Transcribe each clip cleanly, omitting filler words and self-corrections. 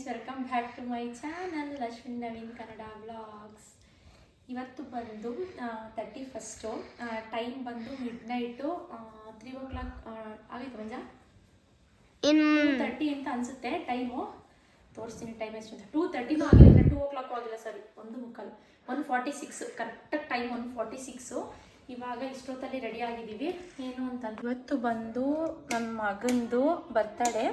Friends, welcome back to my channel Ashwin Naveen Kannada vlogs. ಇವತ್ತು ಬಂದು 31st, time ಬಂದು ಮಿಡ್ನೈಟು 3 o'clock ಆಗಿತ್ತು ಮಂಜ, 2:30 ಅಂತ ಅನಿಸುತ್ತೆ ಟೈಮು. ತೋರಿಸ್ತೀನಿ ಟೈಮ್ ಎಷ್ಟು ಅಂತ. 2:30 ಆಗಿಲ್ಲ, 2 o'clock ಆಗಿಲ್ಲ, ಸರಿ 1:46 ಕರೆಕ್ಟಾಗಿ ಟೈಮ್ 1:46. ಇವಾಗ ಇಷ್ಟೊತ್ತಲ್ಲಿ ರೆಡಿ ಆಗಿದ್ದೀವಿ. ಏನು ಅಂತಂದ್ರೆ ಇವತ್ತು ಬಂದು ನನ್ನ ಮಗಂದು ಬರ್ತಡೇ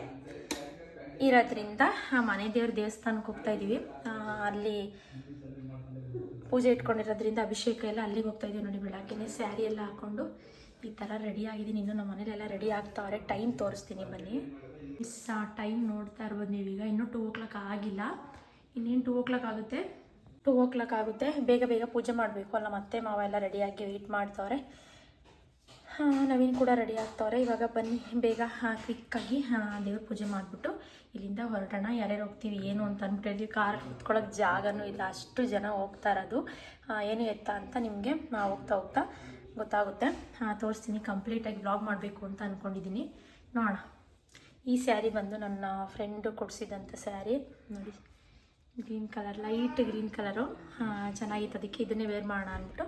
ಇರೋದ್ರಿಂದ ಮನೆ ದೇವ್ರ ದೇವಸ್ಥಾನಕ್ಕೆ ಹೋಗ್ತಾ ಇದ್ದೀವಿ. ಅಲ್ಲಿ ಪೂಜೆ ಇಟ್ಕೊಂಡಿರೋದ್ರಿಂದ ಅಭಿಷೇಕ ಎಲ್ಲ ಅಲ್ಲಿಗೆ ಹೋಗ್ತಾ ಇದ್ದೀವಿ. ನೋಡಿ, ಬೆಳಗ್ಗೆನೇ ಸ್ಯಾರಿ ಎಲ್ಲ ಹಾಕ್ಕೊಂಡು ಈ ಥರ ರೆಡಿ ಆಗಿದ್ದೀನಿ. ಇನ್ನು ನಮ್ಮ ಮನೇಲೆಲ್ಲ ರೆಡಿ ಆಗ್ತಾವ್ರೆ. ಟೈಮ್ ತೋರಿಸ್ತೀನಿ ಬನ್ನಿ. ಟೈಮ್ ನೋಡ್ತಾ ಇರ್ಬೋದು ನೀವೀಗ. ಇನ್ನೂ 2 o'clock ಆಗಿಲ್ಲ, ಇನ್ನೇನು 2 o'clock ಆಗುತ್ತೆ. 2 o'clock ಆಗುತ್ತೆ. ಬೇಗ ಬೇಗ ಪೂಜೆ ಮಾಡಬೇಕು ಅಲ್ಲ. ಮತ್ತೆ ಮಾವ ಎಲ್ಲ ರೆಡಿಯಾಗಿ ವೆಯ್ಟ್ ಮಾಡ್ತಾವ್ರೆ. ನವೀನ್ ಕೂಡ ರೆಡಿ ಆಗ್ತಾವ್ರೆ. ಇವಾಗ ಬನ್ನಿ ಬೇಗ ಕ್ವಿಕ್ಕಾಗಿ ದೇವ್ರ ಪೂಜೆ ಮಾಡಿಬಿಟ್ಟು ಇಲ್ಲಿಂದ ಹೊರಡೋಣ. ಯಾರ್ಯಾರು ಹೋಗ್ತೀವಿ ಏನು ಅಂತ ಅಂದ್ಬಿಟ್ಟು ಕಾರ್ ಕುತ್ಕೊಳ್ಳೋಕೆ ಜಾಗನೂ ಇಲ್ಲ, ಅಷ್ಟು ಜನ ಹೋಗ್ತಾ ಇರೋದು. ಏನು ಎತ್ತ ಅಂತ ನಿಮಗೆ ಹೋಗ್ತಾ ಹೋಗ್ತಾ ಗೊತ್ತಾಗುತ್ತೆ. ತೋರಿಸ್ತೀನಿ. ಕಂಪ್ಲೀಟಾಗಿ ಬ್ಲಾಗ್ ಮಾಡಬೇಕು ಅಂತ ಅಂದ್ಕೊಂಡಿದ್ದೀನಿ. ನೋಡೋಣ. ಈ ಸ್ಯಾರಿ ಬಂದು ನನ್ನ ಫ್ರೆಂಡು ಕೊಡಿಸಿದಂಥ ಸ್ಯಾರಿ ನೋಡಿ, green colour, light green colour ಚೆನ್ನಾಗಿತ್ತು. ಅದಕ್ಕೆ ಇದನ್ನೇ ವೇರ್ ಮಾಡೋಣ ಅಂದ್ಬಿಟ್ಟು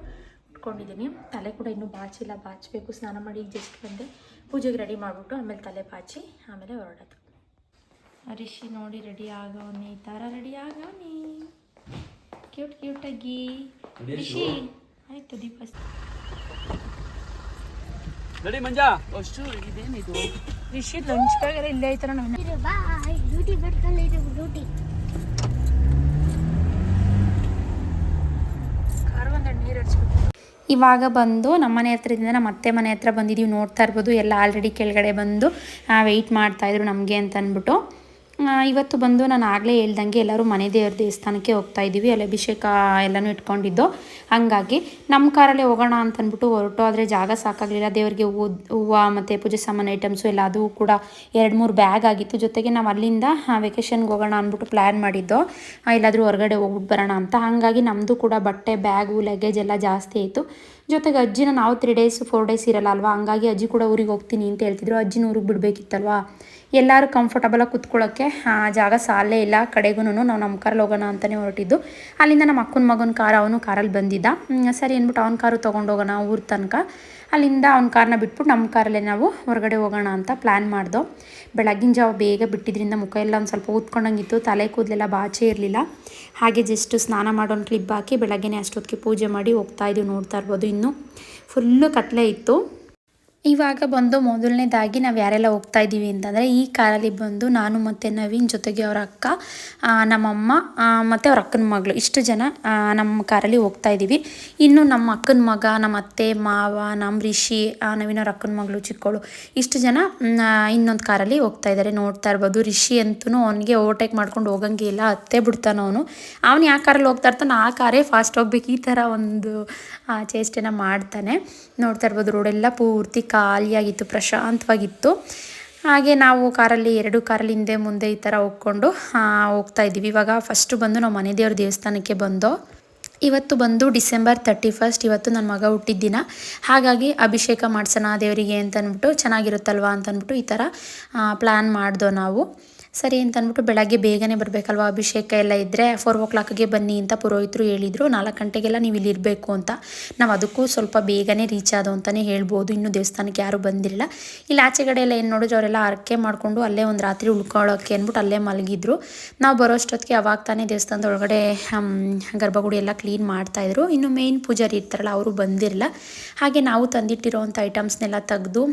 ಉಟ್ಕೊಂಡಿದ್ದೀನಿ. ತಲೆ ಕೂಡ ಇನ್ನೂ ಬಾಚಿಲ್ಲ, ಬಾಚಬೇಕು. ಸ್ನಾನ ಮಾಡಿ ಜಸ್ಟ್ ಬಂದೆ, ಪೂಜೆಗೆ ರೆಡಿ ಮಾಡಿಬಿಟ್ಟು ಆಮೇಲೆ ತಲೆ ಬಾಚಿ ಆಮೇಲೆ ಹೊರಡೋದು. ರಿಷಿ ನೋಡಿ ರೆಡಿ ಆಗೋನಿ, ಈ ಥರ ರೆಡಿ ಆಗೋನಿ, ಕ್ಯೂಟಾಗಿ. ರಿಷಿ ಆಯಿತು. ದೀಪ ರೆಡಿ ಮಂಜಾ. ಅಷ್ಟು ಇದೇನಿದು ರಿಷಿ ಲಂಚ್ ಬ್ಯಾಗ್ ಎಲ್ಲ ಇಲ್ಲೇ ಐತಲ್ಲ. ನಾವು ಡ್ಯೂಟಿ ಬರ್ತಾನೆ ಡ್ಯೂಟಿ ಇವಾಗ ಬಂದು ನಮ್ಮನೆ ಹತ್ರದಿಂದ ನಮ್ಮ ಅತ್ತೆ ಮನೆ ಹತ್ರ ಬಂದಿದ್ದೀವಿ. ನೋಡ್ತಾ ಇರ್ಬೋದು ಎಲ್ಲ ಆಲ್ರೆಡಿ ಕೆಳಗಡೆ ಬಂದು ವೆಯ್ಟ್ ಮಾಡ್ತಾಯಿದ್ರು ನಮಗೆ ಅಂತ ಅಂದ್ಬಿಟ್ಟು. ಇವತ್ತು ಬಂದು ನಾನು ಆಗಲೇ ಹೇಳ್ದಂಗೆ ಎಲ್ಲರೂ ಮನೆ ದೇವ್ರ ದೇವಸ್ಥಾನಕ್ಕೆ ಹೋಗ್ತಾ ಇದ್ದೀವಿ. ಅಲ್ಲಿ ಅಭಿಷೇಕ ಎಲ್ಲನೂ ಇಟ್ಕೊಂಡಿದ್ದು. ಹಾಗಾಗಿ ನಮ್ಮ ಕಾರಲ್ಲೇ ಹೋಗೋಣ ಅಂತಂದ್ಬಿಟ್ಟು ಹೊರಟು. ಆದರೆ ಜಾಗ ಸಾಕಾಗಲಿಲ್ಲ. ದೇವರಿಗೆ ಹೂವು ಮತ್ತು ಪೂಜೆ ಸಾಮಾನು ಐಟಮ್ಸು ಎಲ್ಲ ಅದು ಕೂಡ 2-3 ಬ್ಯಾಗ್ ಆಗಿತ್ತು. ಜೊತೆಗೆ ನಾವು ಅಲ್ಲಿಂದ ವೆಕೇಷನ್ಗೆ ಹೋಗೋಣ ಅಂದ್ಬಿಟ್ಟು ಪ್ಲ್ಯಾನ್ ಮಾಡಿದ್ದು, ಎಲ್ಲಾದರೂ ಹೊರಗಡೆ ಹೋಗ್ಬಿಟ್ಟು ಬರೋಣ ಅಂತ. ಹಾಗಾಗಿ ನಮ್ಮದು ಕೂಡ ಬಟ್ಟೆ, ಬ್ಯಾಗು, ಲಗೇಜ್ ಎಲ್ಲ ಜಾಸ್ತಿ ಆಯಿತು. ಜೊತೆಗೆ ಅಜ್ಜಿನ ನಾವು 3 days 4 days ಇರಲ್ಲ ಅಲ್ವಾ. ಹಂಗಾಗಿ ಅಜ್ಜಿ ಕೂಡ ಊರಿಗೆ ಹೋಗ್ತೀನಿ ಅಂತ ಹೇಳ್ತಿದ್ರು. ಅಜ್ಜಿನ ಊರಿಗೆ ಬಿಡಬೇಕಿತ್ತಲ್ವಾ. ಎಲ್ಲರೂ ಕಂಫರ್ಟಬಲಾಗಿ ಕುತ್ಕೊಳ್ಳೋಕ್ಕೆ ಜಾಗ ಸಾಲೇ ಇಲ್ಲ. ಕಡೆಗೂ ನಾವು ನಮ್ಮ ಕಾರಲ್ಲಿ ಹೋಗೋಣ ಅಂತಲೇ ಹೊರಟಿದ್ದು. ಅಲ್ಲಿಂದ ನಮ್ಮ ಅಕ್ಕನ ಮಗನ ಕಾರ್, ಅವನು ಕಾರಲ್ಲಿ ಬಂದಿದ್ದ. ಸರಿ ಅಂದ್ಬಿಟ್ಟು ಅವ್ನ ಕಾರು ತೊಗೊಂಡೋಗೋಣ ಊರ ತನಕ. ಅಲ್ಲಿಂದ ಅವ್ನ ಕಾರ್ನ ಬಿಟ್ಬಿಟ್ಟು ನಮ್ಮ ಕಾರಲ್ಲೇ ನಾವು ಹೊರಗಡೆ ಹೋಗೋಣ ಅಂತ ಪ್ಲ್ಯಾನ್ ಮಾಡ್ದೋ. ಬೆಳಗಿನ ಜಾವ ಬೇಗ ಬಿಟ್ಟಿದ್ರಿಂದ ಮುಖ ಎಲ್ಲ ಒಂದು ಸ್ವಲ್ಪ ಊದ್ಕೊಂಡಂಗಿತ್ತು. ತಲೆ ಕೂದಲೆಲ್ಲ ಬಾಚೆ ಇರಲಿಲ್ಲ. ಹಾಗೆ ಜಸ್ಟ್ ಸ್ನಾನ ಮಾಡೋನು ಕ್ಲಿಪ್ ಹಾಕಿ ಬೆಳಗ್ಗೆನೇ ಅಷ್ಟೊತ್ತಿಗೆ ಪೂಜೆ ಮಾಡಿ ಹೋಗ್ತಾಯಿದ್ದೀವಿ. ನೋಡ್ತಾ ಇರ್ಬೋದು ಇನ್ನೂ ಫುಲ್ಲು ಕತ್ಲೆ ಇತ್ತು. ಇವಾಗ ಬಂದು ಮೊದಲನೇದಾಗಿ ನಾವು ಯಾರೆಲ್ಲ ಹೋಗ್ತಾ ಇದ್ದೀವಿ ಅಂತಂದರೆ, ಈ ಕಾರಲ್ಲಿ ಬಂದು ನಾನು ಮತ್ತು ನವೀನ್, ಜೊತೆಗೆ ಅವರ ಅಕ್ಕ, ನಮ್ಮಮ್ಮ ಮತ್ತು ಅವ್ರ ಅಕ್ಕನ ಮಗಳು, ಇಷ್ಟು ಜನ ನಮ್ಮ ಕಾರಲ್ಲಿ ಹೋಗ್ತಾ ಇದ್ದೀವಿ. ಇನ್ನು ನಮ್ಮ ಅಕ್ಕನ ಮಗ, ನಮ್ಮ ಅತ್ತೆ ಮಾವ, ನಮ್ಮ ರಿಷಿ, ನವೀನ್ ಅವ್ರ ಅಕ್ಕನ ಮಗಳು ಚಿಕ್ಕವಳು, ಇಷ್ಟು ಜನ ಇನ್ನೊಂದು ಕಾರಲ್ಲಿ ಹೋಗ್ತಾ ಇದ್ದಾರೆ. ನೋಡ್ತಾ ಇರ್ಬೋದು. ರಿಷಿ ಅಂತೂ ಅವನಿಗೆ ಓವರ್ಟೇಕ್ ಮಾಡ್ಕೊಂಡು ಹೋಗಂಗೆ ಇಲ್ಲ, ಹತ್ತೇ ಬಿಡ್ತಾನೆ ಅವನು ಯಾವ ಕಾರಲ್ಲಿ ಹೋಗ್ತಾ ಇರ್ತಾನೆ ಆ ಕಾರೇ ಫಾಸ್ಟ್ ಹೋಗ್ಬೇಕು, ಈ ಥರ ಒಂದು ಚೇಷ್ಟೆನ ಮಾಡ್ತಾನೆ. ನೋಡ್ತಾ ಇರ್ಬೋದು. ರೋಡೆಲ್ಲ ಪೂರ್ತಿ ಖಾಲಿಯಾಗಿತ್ತು, ಪ್ರಶಾಂತವಾಗಿತ್ತು. ಹಾಗೆ ನಾವು ಕಾರಲ್ಲಿ 2 ಕಾರಲ್ಲಿ ಹಿಂದೆ ಮುಂದೆ ಈ ಥರ ಹೋಗ್ಕೊಂಡು ಹೋಗ್ತಾ ಇದ್ದೀವಿ. ಇವಾಗ ಫಸ್ಟು ಬಂದು ನಾವು ಮನೆ ದೇವ್ರ ದೇವಸ್ಥಾನಕ್ಕೆ ಬಂದೋ. ಇವತ್ತು ಬಂದು December 31st, ಇವತ್ತು ನನ್ನ ಮಗ ಹುಟ್ಟಿದ ದಿನ. ಹಾಗಾಗಿ ಅಭಿಷೇಕ ಮಾಡಿಸೋಣ ದೇವರಿಗೆ ಅಂತಂದ್ಬಿಟ್ಟು, ಚೆನ್ನಾಗಿರುತ್ತಲ್ವ ಅಂತಂದ್ಬಿಟ್ಟು ಈ ಥರ ಪ್ಲ್ಯಾನ್ ಮಾಡ್ದೋ ನಾವು. ಸರಿ ಅಂತಂದ್ಬಿಟ್ಟು ಬೆಳಗ್ಗೆ ಬೇಗನೆ ಬರಬೇಕಲ್ವ, ಅಭಿಷೇಕ ಎಲ್ಲ ಇದ್ದರೆ 4 o'clockಗೆ ಬನ್ನಿ ಅಂತ ಪುರೋಹಿತರು ಹೇಳಿದರು. 4 ಗಂಟೆಗೆಲ್ಲ ನೀವು ಇಲ್ಲಿ ಇರಬೇಕು ಅಂತ. ನಾವು ಅದಕ್ಕೂ ಸ್ವಲ್ಪ ಬೇಗನೆ ರೀಚ್ ಆದೋ ಅಂತಲೇ ಹೇಳ್ಬೋದು. ಇನ್ನೂ ದೇವಸ್ಥಾನಕ್ಕೆ ಯಾರೂ ಬಂದಿರಲಿಲ್ಲ. ಇಲ್ಲಿ ಆಚೆಗಡೆ ಎಲ್ಲ ಏನು ನೋಡಿದ್ರು ಅವರೆಲ್ಲ ಹರಕೆ ಮಾಡಿಕೊಂಡು ಅಲ್ಲೇ ಒಂದು ರಾತ್ರಿ ಉಳ್ಕೊಳ್ಳೋಕ್ಕೆ ಅಂದ್ಬಿಟ್ಟು ಅಲ್ಲೇ ಮಲಗಿದ್ರು. ನಾವು ಬರೋಷ್ಟೊತ್ತಿಗೆ ಅವಾಗ ತಾನೇ ದೇವಸ್ಥಾನದ ಒಳಗಡೆ ಗರ್ಭಗುಡಿ ಎಲ್ಲ ಕ್ಲೀನ್ ಮಾಡ್ತಾಯಿದ್ರು. ಇನ್ನು ಮೇಯ್ನ್ ಪೂಜಾರಿ ಇರ್ತಾರಲ್ಲ, ಅವರು ಬಂದಿರಲಿಲ್ಲ. ಹಾಗೆ ನಾವು ತಂದಿಟ್ಟಿರೋವಂಥ ಐಟಮ್ಸ್ನೆಲ್ಲ ತೆಗೆದು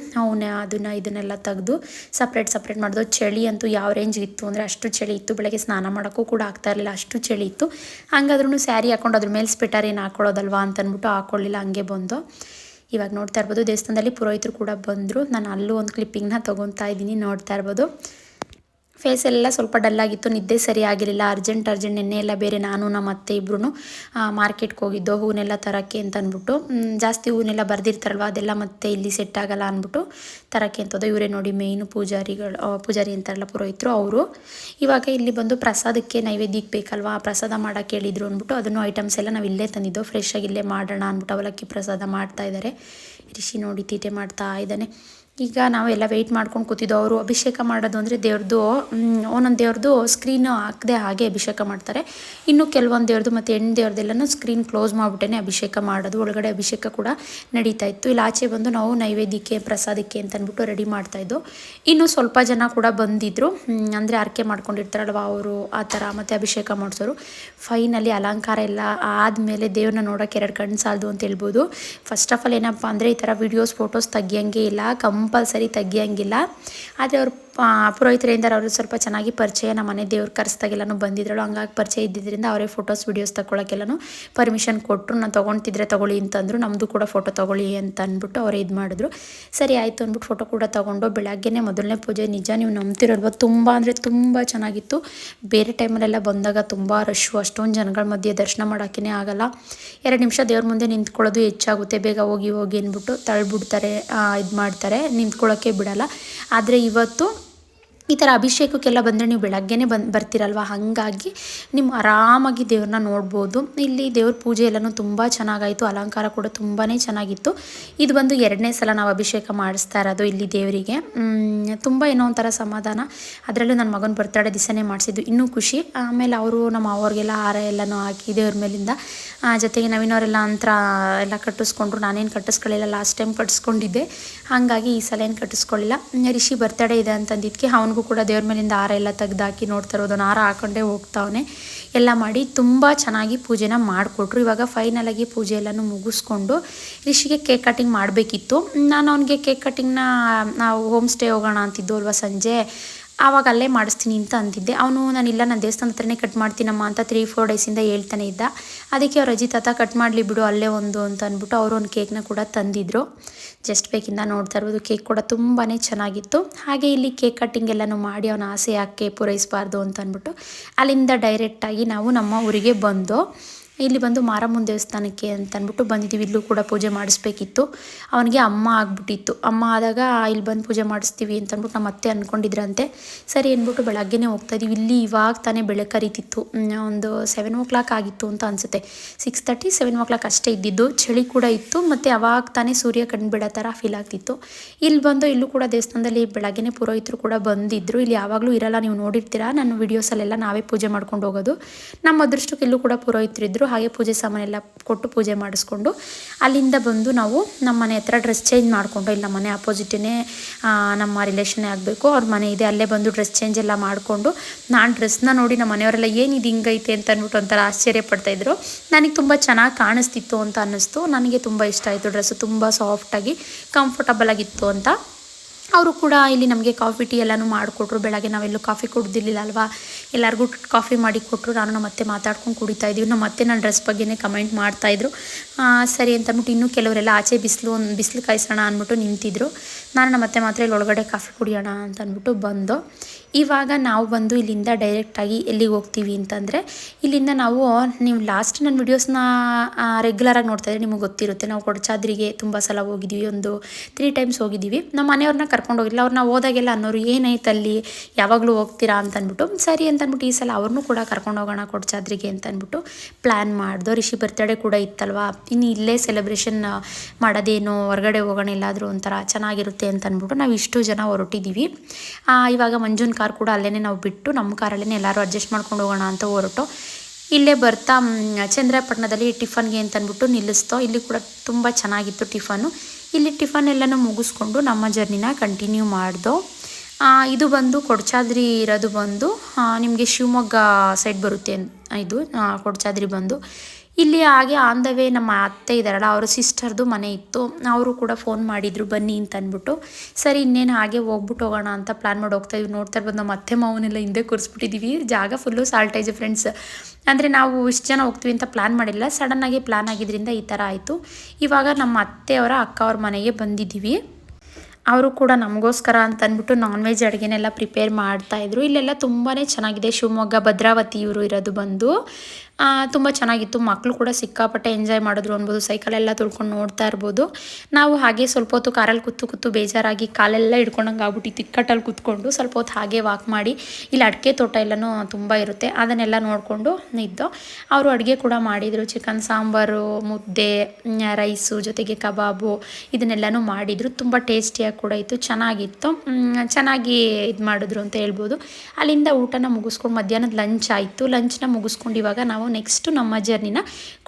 ಇದನ್ನೆಲ್ಲ ತೆಗೆದು ಸಪ್ರೇಟ್ ಮಾಡಿದ್ರು. ಚಳಿ ಅಂತೂ ಯಾವ ರೇಂಜ್ ಇತ್ತು ಅಂದರೆ ಅಷ್ಟು ಚಳಿ ಇತ್ತು. ಬೆಳಗ್ಗೆ ಸ್ನಾನ ಮಾಡೋಕ್ಕೂ ಕೂಡ ಆಗ್ತಾ ಇರಲಿಲ್ಲ, ಅಷ್ಟು ಚಳಿ ಇತ್ತು. ಹಂಗಾದ್ರೂ ಸ್ಯಾರಿ ಹಾಕೊಂಡು ಅದ್ರ ಮೇಲೆ ಸ್ವೆಟರ್ ಏನು ಹಾಕೊಳ್ಳೋದಲ್ವಾ ಅಂತಂದ್ಬಿಟ್ಟು ಹಾಕೊಳ್ಳಿಲ್ಲ, ಹಂಗೆ ಬಂದು. ಇವಾಗ ನೋಡ್ತಾ ಇರ್ಬೋದು ದೇವಸ್ಥಾನದಲ್ಲಿ ಪುರೋಹಿತರು ಕೂಡ ಬಂದರು. ನಾನು ಅಲ್ಲೂ ಒಂದು ಕ್ಲಿಪ್ಪಿಂಗ್ನ ತೊಗೊತಾ ಇದ್ದೀನಿ. ನೋಡ್ತಾ ಇರ್ಬೋದು. ಫೇಸ್ ಎಲ್ಲ ಸ್ವಲ್ಪ ಡಲ್ಲಾಗಿತ್ತು, ನಿದ್ದೆ ಸರಿ ಆಗಿರಲಿಲ್ಲ. ಅರ್ಜೆಂಟ್ ನೆನ್ನೆ ಎಲ್ಲ ಬೇರೆ ನಾನು ನಮ್ಮ ಅತ್ತೆ ಇಬ್ಬರೂ ಮಾರ್ಕೆಟ್ಗೆ ಹೋಗಿದ್ದೋ ಹೂನೆಲ್ಲ ತರೋಕ್ಕೆ ಅಂತ ಅಂದ್ಬಿಟ್ಟು. ಜಾಸ್ತಿ ಹೂನೆಲ್ಲ ಬರೆದಿರ್ತಾರಲ್ವ, ಅದೆಲ್ಲ ಮತ್ತೆ ಇಲ್ಲಿ ಸೆಟ್ ಆಗಲ್ಲ ಅಂದ್ಬಿಟ್ಟು ತರೋಕ್ಕೆ ಅಂತದೋ. ಇವರೇ ನೋಡಿ ಮೇಯ್ನು ಪೂಜಾರಿ ಅಂತಾರಲ್ಲ ಪುರೋಹಿತರು, ಅವರು. ಇವಾಗ ಇಲ್ಲಿ ಬಂದು ಪ್ರಸಾದಕ್ಕೆ ನೈವೇದ್ಯಕ್ಕೆ ಬೇಕಲ್ವಾ, ಪ್ರಸಾದ ಮಾಡೋಕ್ಕೆ ಹೇಳಿದರು ಅಂದ್ಬಿಟ್ಟು ಅದನ್ನು ಐಟಮ್ಸ್ ಎಲ್ಲ ನಾವು ಇಲ್ಲೇ ತಂದಿದ್ದೋ. ಫ್ರೆಶಾಗಿ ಇಲ್ಲೇ ಮಾಡೋಣ ಅಂದ್ಬಿಟ್ಟು ಅವಲಕ್ಕಿ ಪ್ರಸಾದ ಮಾಡ್ತಾಯಿದ್ದಾರೆ. ರಿಷಿ ನೋಡಿ ತೀಟೆ ಮಾಡ್ತಾ ಇದ್ದಾನೆ. ಈಗ ನಾವು ಎಲ್ಲ ವೆಯ್ಟ್ ಮಾಡ್ಕೊಂಡು ಕೂತಿದ್ದು. ಅವರು ಅಭಿಷೇಕ ಮಾಡೋದು ಅಂದರೆ ದೇವ್ರದ್ದು ಒಂದೊಂದು ದೇವ್ರದ್ದು ಸ್ಕ್ರೀನು ಹಾಕದೆ ಹಾಗೆ ಅಭಿಷೇಕ ಮಾಡ್ತಾರೆ. ಇನ್ನು ಕೆಲವೊಂದು ದೇವ್ರದ್ದು ಮತ್ತು ಹೆಣ್ಣು ದೇವ್ರದ್ದೆಲ್ಲನೂ ಸ್ಕ್ರೀನ್ ಕ್ಲೋಸ್ ಮಾಡಿಬಿಟ್ಟೇ ಅಭಿಷೇಕ ಮಾಡೋದು. ಒಳಗಡೆ ಅಭಿಷೇಕ ಕೂಡ ನಡೀತಾ ಇತ್ತು. ಇಲ್ಲಿ ಆಚೆ ಬಂದು ನಾವು ನೈವೇದ್ಯಕ್ಕೆ ಪ್ರಸಾದಕ್ಕೆ ಅಂತ ಅಂದ್ಬಿಟ್ಟು ರೆಡಿ ಮಾಡ್ತಾಯಿದ್ದು. ಇನ್ನು ಸ್ವಲ್ಪ ಜನ ಕೂಡ ಬಂದಿದ್ದರು, ಅಂದರೆ ಅರ್ಕೆ ಮಾಡ್ಕೊಂಡಿರ್ತಾರಲ್ವ ಅವರು ಆ ಥರ, ಮತ್ತು ಅಭಿಷೇಕ ಮಾಡಿಸೋರು. ಫೈನಲಿ ಅಲಂಕಾರ ಎಲ್ಲ ಆದಮೇಲೆ ದೇವ್ರನ್ನ ನೋಡೋಕೆ 2 ಕಣ್ಣು ಸಾಲದು ಅಂತ ಹೇಳ್ಬೋದು. ಫಸ್ಟ್ ಆಫ್ ಆಲ್ ಏನಪ್ಪ ಅಂದರೆ ಈ ಥರ ವೀಡಿಯೋಸ್ ಫೋಟೋಸ್ ತೆಗಿಯೋಂಗೆ ಇಲ್ಲ, ಕಂಪಲ್ಸರಿ ತೆಗಿಯೋಂಗಿಲ್ಲ. ಆದರೆ ಅವ್ರು ಪುರೋಹಿತರಿಂದ ಅವರು ಸ್ವಲ್ಪ ಚೆನ್ನಾಗಿ ಪರಿಚಯ, ನಮ್ಮ ಮನೆ ದೇವ್ರು ಕರೆಸ್ದಾಗೆಲ್ಲನೂ ಬಂದಿದ್ರಳು, ಹಂಗಾಗಿ ಪರಿಚಯ ಇದ್ದಿದ್ದರಿಂದ ಅವರೇ ಫೋಟೋಸ್ ವೀಡಿಯೋಸ್ ತಗೊಳ್ಳೋಕ್ಕೆಲ್ಲನೂ ಪರ್ಮಿಷನ್ ಕೊಟ್ಟರು. ನಾನು ತೊಗೊಳ್ತಿದ್ರೆ ತೊಗೊಳ್ಳಿ ಅಂತಂದರು. ನಮ್ಮದು ಕೂಡ ಫೋಟೋ ತೊಗೊಳ್ಳಿ ಅಂತ ಅಂದ್ಬಿಟ್ಟು ಅವರೇ ಇದು ಮಾಡಿದ್ರು. ಸರಿ ಆಯಿತು ಅಂದ್ಬಿಟ್ಟು ಫೋಟೋ ಕೂಡ ತೊಗೊಂಡು ಬೆಳಗ್ಗೆನೇ ಮೊದಲನೇ ಪೂಜೆ ನಿಜ ನೀವು ನಂಬ್ತಿರೋಲ್ವ ತುಂಬ ಅಂದರೆ ತುಂಬ ಚೆನ್ನಾಗಿತ್ತು. ಬೇರೆ ಟೈಮಲ್ಲೆಲ್ಲ ಬಂದಾಗ ತುಂಬ ರಶ್ಶು, ಅಷ್ಟೊಂದು ಜನಗಳ ಮಧ್ಯೆ ದರ್ಶನ ಮಾಡೋಕ್ಕೇ ಆಗಲ್ಲ. 2 ನಿಮಿಷ ದೇವ್ರ ಮುಂದೆ ನಿಂತ್ಕೊಳ್ಳೋದು ಹೆಚ್ಚಾಗುತ್ತೆ, ಬೇಗ ಹೋಗಿ ಹೋಗಿ ಅಂದ್ಬಿಟ್ಟು ತಳ್ಳಿಬಿಡ್ತಾರೆ, ಇದು ಮಾಡ್ತಾರೆ, ನಿಂತ್ಕೊಳ್ಳೋಕ್ಕೆ ಬಿಡಲ್ಲ. ಆದರೆ ಇವತ್ತು ಈ ಥರ ಅಭಿಷೇಕಕ್ಕೆಲ್ಲ ಬಂದರೆ ನೀವು ಬೆಳಗ್ಗೆನೇ ಬರ್ತೀರಲ್ವ, ಹಾಗಾಗಿ ನೀವು ಆರಾಮಾಗಿ ದೇವ್ರನ್ನ ನೋಡ್ಬೋದು. ಇಲ್ಲಿ ದೇವ್ರ ಪೂಜೆ ಎಲ್ಲನೂ ತುಂಬ ಚೆನ್ನಾಗಾಯಿತು, ಅಲಂಕಾರ ಕೂಡ ತುಂಬಾ ಚೆನ್ನಾಗಿತ್ತು. ಇದು ಬಂದು 2ನೇ ಸಲ ನಾವು ಅಭಿಷೇಕ ಮಾಡಿಸ್ತಾ ಇರೋದು ಇಲ್ಲಿ ದೇವರಿಗೆ. ತುಂಬ ಏನೋ ಒಂಥರ ಸಮಾಧಾನ. ಅದರಲ್ಲೂ ನನ್ನ ಮಗನ ಬರ್ತಡೇ ದಿವಸನೇ ಮಾಡಿಸಿದ್ದು, ಇನ್ನೂ ಖುಷಿ. ಆಮೇಲೆ ಅವರು ನಮ್ಮ ಅವ್ರಿಗೆಲ್ಲ ಹಾರ ಎಲ್ಲನೂ ಹಾಕಿ ದೇವ್ರ ಮೇಲಿಂದ, ಜೊತೆಗೆ ನವೀನವರೆಲ್ಲ ಅಂತರ ಎಲ್ಲ ಕಟ್ಟಿಸ್ಕೊಂಡ್ರು. ನಾನೇನು ಕಟ್ಟಿಸ್ಕೊಳ್ಳಿಲ್ಲ, ಲಾಸ್ಟ್ ಟೈಮ್ ಕಟ್ಟಿಸ್ಕೊಂಡಿದ್ದೆ, ಹಾಗಾಗಿ ಈ ಸಲ ಏನು ಕಟ್ಟಿಸ್ಕೊಳ್ಳಿಲ್ಲ. ರಿಷಿ ಬರ್ತಡೇ ಇದೆ ಅಂತಂದಿದ್ದಕ್ಕೆ ಅವನಿಗೂ ಕೂಡ ದೇವ್ರ ಮೇಲಿಂದ ಹಾರ ಎಲ್ಲ ತೆಗ್ದಾಕಿ ನೋಡ್ತಾ ಇರೋದು, ಹಾರ ಹಾಕೊಂಡೇ ಹೋಗ್ತಾವನೆ ಎಲ್ಲ ಮಾಡಿ ತುಂಬ ಚೆನ್ನಾಗಿ ಪೂಜೆನ ಮಾಡಿಕೊಟ್ರು. ಇವಾಗ ಫೈನಲಾಗಿ ಪೂಜೆ ಎಲ್ಲನೂ ಮುಗಿಸ್ಕೊಂಡು ರಿಷಿಗೆ ಕೇಕ್ ಕಟಿಂಗ್ ಮಾಡಬೇಕಿತ್ತು. ನಾನು ಅವನಿಗೆ ಕೇಕ್ ಕಟಿಂಗ್ನ ನಾವು ಹೋಮ್ ಸ್ಟೇ ಹೋಗೋಣ ಅಂತಿದ್ದು ಅಲ್ವ ಸಂಜೆ, ಆವಾಗ ಅಲ್ಲೇ ಮಾಡಿಸ್ತೀನಿ ಅಂತ ಅಂತಿದ್ದೆ. ಅವನು ನಾನಿಲ್ಲ, ನಾನು ದೇವಸ್ಥಾನದ ಹತ್ರನೇ ಕಟ್ ಮಾಡ್ತೀನಮ್ಮ ಅಂತ 3-4 ಡೇಸಿಂದ ಹೇಳ್ತಾನೆ ಇದ್ದ. ಅದಕ್ಕೆ ಅವ್ರು ಅಜ್ಜಿ ತಾತ ಕಟ್ ಮಾಡಲಿ ಬಿಡು ಅಲ್ಲೇ ಒಂದು ಅಂತ ಅಂದ್ಬಿಟ್ಟು ಅವರು ಒಂದು ಕೇಕ್ನ ಕೂಡ ತಂದಿದ್ರು. ಜಸ್ಟ್ ಬೇಕಿಂದ ನೋಡ್ತಾ ಇರ್ಬೋದು, ಕೇಕ್ ಕೂಡ ತುಂಬಾ ಚೆನ್ನಾಗಿತ್ತು. ಹಾಗೆ ಇಲ್ಲಿ ಕೇಕ್ ಕಟ್ಟಿಂಗ್ ಎಲ್ಲನೂ ಮಾಡಿ ಅವನ ಆಸೆ ಯಾಕೆ ಪೂರೈಸಬಾರ್ದು ಅಂತ ಅಂದ್ಬಿಟ್ಟು ಅಲ್ಲಿಂದ ಡೈರೆಕ್ಟಾಗಿ ನಾವು ನಮ್ಮ ಊರಿಗೆ ಬಂದು ಇಲ್ಲಿ ಬಂದು ಮಾರಮ್ಮನ ದೇವಸ್ಥಾನಕ್ಕೆ ಅಂತ ಅಂದ್ಬಿಟ್ಟು ಬಂದಿದ್ದೀವಿ. ಇಲ್ಲೂ ಕೂಡ ಪೂಜೆ ಮಾಡಿಸ್ಬೇಕಿತ್ತು. ಅವನಿಗೆ ಅಮ್ಮ ಆಗಿಬಿಟ್ಟಿತ್ತು. ಅಮ್ಮ ಆದಾಗ ಇಲ್ಲಿ ಬಂದು ಪೂಜೆ ಮಾಡಿಸ್ತೀವಿ ಅಂತ ಅಂದ್ಬಿಟ್ಟು ನಮ್ಮ ಅತ್ತೆ ಅಂದ್ಕೊಂಡಿದ್ರಂತೆ. ಸರಿ ಅಂದ್ಬಿಟ್ಟು ಬೆಳಗ್ಗೆನೇ ಹೋಗ್ತಾಯಿದ್ದೀವಿ. ಇಲ್ಲಿ ಇವಾಗ ತಾನೇ ಬೆಳಕು ಕರೀತಿತ್ತು, ಒಂದು 7 o'clock ಆಗಿತ್ತು ಅಂತ ಅನಿಸುತ್ತೆ. 6:30 7 o'clock ಅಷ್ಟೇ ಇದ್ದಿದ್ದು. ಚಳಿ ಕೂಡ ಇತ್ತು, ಮತ್ತು ಅವಾಗ ತಾನೇ ಸೂರ್ಯ ಕಂಡುಬಿಡೋ ಥರ ಫೀಲ್ ಆಗ್ತಿತ್ತು. ಇಲ್ಲಿ ಬಂದು ಇಲ್ಲೂ ಕೂಡ ದೇವಸ್ಥಾನದಲ್ಲಿ ಬೆಳಗ್ಗೆನೇ ಪುರೋಹಿತರು ಕೂಡ ಬಂದಿದ್ದರು. ಇಲ್ಲಿ ಯಾವಾಗಲೂ ಇರಲ್ಲ, ನೀವು ನೋಡಿರ್ತೀರಾ ನನ್ನ ವೀಡಿಯೋಸಲ್ಲೆಲ್ಲ ನಾವೇ ಪೂಜೆ ಮಾಡ್ಕೊಂಡು ಹೋಗೋದು. ನಮ್ಮ ಅದೃಷ್ಟಕ್ಕೆ ಇಲ್ಲೂ ಕೂಡ ಪುರೋಹಿತರಿದ್ದರು. ಹಾಗೆ ಪೂಜೆ ಸಾಮಾನೆಲ್ಲ ಕೊಟ್ಟು ಪೂಜೆ ಮಾಡಿಸ್ಕೊಂಡು ಅಲ್ಲಿಂದ ಬಂದು ನಾವು ನಮ್ಮ ಮನೆ ಹತ್ರ ಡ್ರೆಸ್ ಚೇಂಜ್ ಮಾಡಿಕೊಂಡು, ಇಲ್ಲಿ ನಮ್ಮ ಮನೆ ಅಪೋಸಿಟೇ ನಮ್ಮ ರಿಲೇಷನ್ನೇ ಆಗಬೇಕು, ಅವ್ರ ಮನೆ ಇದೆ, ಅಲ್ಲೇ ಬಂದು ಡ್ರೆಸ್ ಚೇಂಜ್ ಎಲ್ಲ ಮಾಡಿಕೊಂಡು ನಾನು ಡ್ರೆಸ್ನ ನೋಡಿ ನಮ್ಮ ಮನೆಯವರೆಲ್ಲ ಏನಿದು ಹಿಂಗೈತೆ ಅಂತ ಅಂದ್ಬಿಟ್ಟು ಒಂಥರ ಆಶ್ಚರ್ಯ ಪಡ್ತಾಯಿದ್ರು. ನನಗೆ ತುಂಬ ಚೆನ್ನಾಗಿ ಕಾಣಿಸ್ತಿತ್ತು ಅಂತ ಅನ್ನಿಸ್ತು. ನನಗೆ ತುಂಬ ಇಷ್ಟ ಆಯಿತು. ಡ್ರೆಸ್ಸು ತುಂಬ ಸಾಫ್ಟಾಗಿ ಕಂಫರ್ಟಬಲ್ ಆಗಿತ್ತು ಅಂತ. ಅವರು ಕೂಡ ಇಲ್ಲಿ ನಮಗೆ ಕಾಫಿ ಟೀ ಎಲ್ಲನೂ ಮಾಡಿಕೊಟ್ರು. ಬೆಳಗ್ಗೆ ನಾವೆಲ್ಲೂ ಕಾಫಿ ಕುಡ್ದಿರಲಿಲ್ಲ ಅಲ್ವಾ, ಎಲ್ಲರಿಗೂ ಕಾಫಿ ಮಾಡಿ ಕೊಟ್ಟರು. ನಾನು ನಮ್ಮ ಅತ್ತೆ ಮಾತಾಡ್ಕೊಂಡು ಕುಡಿತಾ ಇದ್ದೀವಿ. ನಮ್ಮ ಅತ್ತೆ ನನ್ನ ಡ್ರೆಸ್ ಬಗ್ಗೆನೇ ಕಮೆಂಟ್ ಮಾಡ್ತಾಯಿದ್ರು. ಸರಿ ಅಂತಂದ್ಬಿಟ್ಟು ಇನ್ನೂ ಕೆಲವರೆಲ್ಲ ಆಚೆ ಬಿಸಿಲು ಕಾಯಿಸೋಣ ಅಂದ್ಬಿಟ್ಟು ನಿಂತಿದ್ರು. ನಾನು ನಮ್ಮ ಅತ್ತೆ ಮಾತ್ರ ಇಲ್ಲಿ ಒಳಗಡೆ ಕಾಫಿ ಕುಡಿಯೋಣ ಅಂತ ಅಂದ್ಬಿಟ್ಟು ಬಂದು ಇವಾಗ ನಾವು ಬಂದು ಇಲ್ಲಿಂದ ಡೈರೆಕ್ಟಾಗಿ ಎಲ್ಲಿಗೆ ಹೋಗ್ತೀವಿ ಅಂತಂದರೆ, ಇಲ್ಲಿಂದ ನೀವು ಲಾಸ್ಟ್ ನನ್ನ ವೀಡಿಯೋಸ್ನ ರೆಗ್ಯುಲರಾಗಿ ನೋಡ್ತಾಯಿದ್ರೆ ನಿಮಗೆ ಗೊತ್ತಿರುತ್ತೆ. ನಾವು ಕೊಡಚಾದ್ರಿಗೆ ತುಂಬ ಸಲ ಹೋಗಿದ್ದೀವಿ, ಒಂದು 3 times ಹೋಗಿದ್ದೀವಿ. ನಮ್ಮ ಮನೆಯವ್ರನ್ನ ಕರ್ಕೊಂಡು ಹೋಗಿಲ್ಲ. ಅವ್ರನ್ನ ಹೋದಾಗೆಲ್ಲ ಅನ್ನೋರು ಏನಾಯ್ತು ಅಲ್ಲಿ, ಯಾವಾಗಲೂ ಹೋಗ್ತೀರಾ ಅಂತಂದ್ಬಿಟ್ಟು. ಸರಿ ಅಂತಂದ್ಬಿಟ್ಟು ಈ ಸಲ ಅವ್ರನ್ನೂ ಕೂಡ ಕರ್ಕೊಂಡು ಹೋಗೋಣ ಕೊಡಚಾದ್ರಿಗೆ ಅಂತ ಅಂದ್ಬಿಟ್ಟು ಪ್ಲ್ಯಾನ್ ಮಾಡ್ದೋ. ರಿಷಿ ಬರ್ತಡೇ ಕೂಡ ಇತ್ತಲ್ವ, ಇನ್ನು ಇಲ್ಲೇ ಸೆಲೆಬ್ರೇಷನ್ ಮಾಡೋದೇನು, ಹೊರಗಡೆ ಹೋಗೋಣ ಎಲ್ಲಾದರೂ ಒಂಥರ ಚೆನ್ನಾಗಿರುತ್ತೆ ಅಂತ ಅಂದ್ಬಿಟ್ಟು ನಾವು ಇಷ್ಟು ಜನ ಹೊರಟಿದ್ದೀವಿ. ಇವಾಗ ಮಂಜುನ ಕಾರ್ ಕೂಡ ಅಲ್ಲೇ ನಾವು ಬಿಟ್ಟು ನಮ್ಮ ಕಾರಲ್ಲೇ ಎಲ್ಲರೂ ಅಡ್ಜಸ್ಟ್ ಮಾಡ್ಕೊಂಡು ಹೋಗೋಣ ಅಂತ ಹೊರಟು ಇಲ್ಲೇ ಬರ್ತಾ ಚಂದ್ರಪಟ್ಟಣದಲ್ಲಿ ಟಿಫನ್ಗೆ ಅಂತಂದ್ಬಿಟ್ಟು ನಿಲ್ಲಿಸ್ತೋ. ಇಲ್ಲಿ ಕೂಡ ತುಂಬ ಚೆನ್ನಾಗಿತ್ತು ಟಿಫನ್ನು. ಇಲ್ಲಿ ಟಿಫನ್ ಎಲ್ಲನೂ ಮುಗಿಸ್ಕೊಂಡು ನಮ್ಮ ಜರ್ನಿನ ಕಂಟಿನ್ಯೂ ಮಾಡ್ದೋ. ಇದು ಬಂದು ಕೊಡಚಾದ್ರಿ ಇರೋದು ಬಂದು ನಿಮಗೆ ಶಿವಮೊಗ್ಗ ಸೈಡ್ ಬರುತ್ತೆ. ಇದು ಕೊಡಚಾದ್ರಿ ಬಂದು ಇಲ್ಲಿ ಹಾಗೆ ಆನ್ ದ ವೇ ನಮ್ಮ ಅತ್ತೆ ಇದ್ದಾರಲ್ಲ, ಅವ್ರ ಸಿಸ್ಟರ್ದು ಮನೆ ಇತ್ತು. ಅವರು ಕೂಡ ಫೋನ್ ಮಾಡಿದರು ಬನ್ನಿ ಅಂತ ಅಂದ್ಬಿಟ್ಟು. ಸರಿ ಇನ್ನೇನು ಹಾಗೆ ಹೋಗ್ಬಿಟ್ಟು ಹೋಗೋಣ ಅಂತ ಪ್ಲ್ಯಾನ್ ಮಾಡಿ ಹೋಗ್ತಾಯಿದ್ವಿ. ನೋಡ್ತಾ ಇರ್ಬೋದು ನಮ್ಮ ಅತ್ತೆ ಮಾವನೆಲ್ಲ ಹಿಂದೆ ಕೂರಿಸ್ಬಿಟ್ಟಿದ್ದೀವಿ. ಜಾಗ ಫುಲ್ಲು ಸಾಲ್ಟೇಜ್ ಫ್ರೆಂಡ್ಸ್. ಅಂದರೆ ನಾವು ಇಷ್ಟು ಜನ ಹೋಗ್ತೀವಿ ಅಂತ ಪ್ಲ್ಯಾನ್ ಮಾಡಿಲ್ಲ, ಸಡನ್ನಾಗಿ ಪ್ಲ್ಯಾನ್ ಆಗಿದ್ದರಿಂದ ಈ ಥರ ಆಯಿತು. ಇವಾಗ ನಮ್ಮ ಅತ್ತೆಯವರ ಅಕ್ಕ ಅವ್ರ ಮನೆಗೆ ಬಂದಿದ್ದೀವಿ. ಅವರು ಕೂಡ ನಮಗೋಸ್ಕರ ಅಂತ ಅಂದ್ಬಿಟ್ಟು ನಾನ್ ವೆಜ್ ಅಡುಗೆನೆಲ್ಲ ಪ್ರಿಪೇರ್ ಮಾಡ್ತಾಯಿದ್ರು. ಇಲ್ಲೆಲ್ಲ ತುಂಬಾ ಚೆನ್ನಾಗಿದೆ. ಶಿವಮೊಗ್ಗ ಭದ್ರಾವತಿ ಇವರು ಇರೋದು ಬಂದು ತುಂಬ ಚೆನ್ನಾಗಿತ್ತು. ಮಕ್ಕಳು ಕೂಡ ಸಿಕ್ಕಾಪಟ್ಟೆ ಎಂಜಾಯ್ ಮಾಡಿದ್ರು ಅನ್ಬೋದು. ಸೈಕಲೆಲ್ಲ ತುಳ್ಕೊಂಡು ನೋಡ್ತಾ ಇರ್ಬೋದು. ನಾವು ಹಾಗೆ ಸ್ವಲ್ಪ ಹೊತ್ತು ಕಾರಲ್ಲಿ ಕೂತು ಬೇಜಾರಾಗಿ ಕಾಲೆಲ್ಲ ಹಿಡ್ಕೊಂಡಂಗೆ ಆಗ್ಬಿಟ್ಟಿತ್ತು. ಇಕ್ಕಟ್ಟಲ್ಲಿ ಕೂತ್ಕೊಂಡು ಸ್ವಲ್ಪ ಹೊತ್ತು ಹಾಗೆ ವಾಕ್ ಮಾಡಿ, ಇಲ್ಲಿ ಅಡಿಕೆ ತೋಟ ಎಲ್ಲನೂ ತುಂಬ ಇರುತ್ತೆ, ಅದನ್ನೆಲ್ಲ ನೋಡಿಕೊಂಡು ಇದ್ದು. ಅವರು ಅಡುಗೆ ಕೂಡ ಮಾಡಿದರು. ಚಿಕನ್ ಸಾಂಬಾರು, ಮುದ್ದೆ, ರೈಸು, ಜೊತೆಗೆ ಕಬಾಬು ಇದನ್ನೆಲ್ಲನೂ ಮಾಡಿದರು. ತುಂಬ ಟೇಸ್ಟಿಯಾಗಿ ಕೂಡ ಇತ್ತು, ಚೆನ್ನಾಗಿತ್ತು. ಚೆನ್ನಾಗಿ ಇದು ಮಾಡಿದ್ರು ಅಂತ ಹೇಳ್ಬೋದು. ಅಲ್ಲಿಂದ ಊಟನ ಮುಗಿಸ್ಕೊಂಡು ಮಧ್ಯಾಹ್ನದ ಲಂಚ್ ಆಯಿತು. ಲಂಚ್ನ ಮುಗಿಸ್ಕೊಂಡು ಇವಾಗ ನಾವು ನೆಕ್ಸ್ಟು ನಮ್ಮ ಜರ್ನಿನ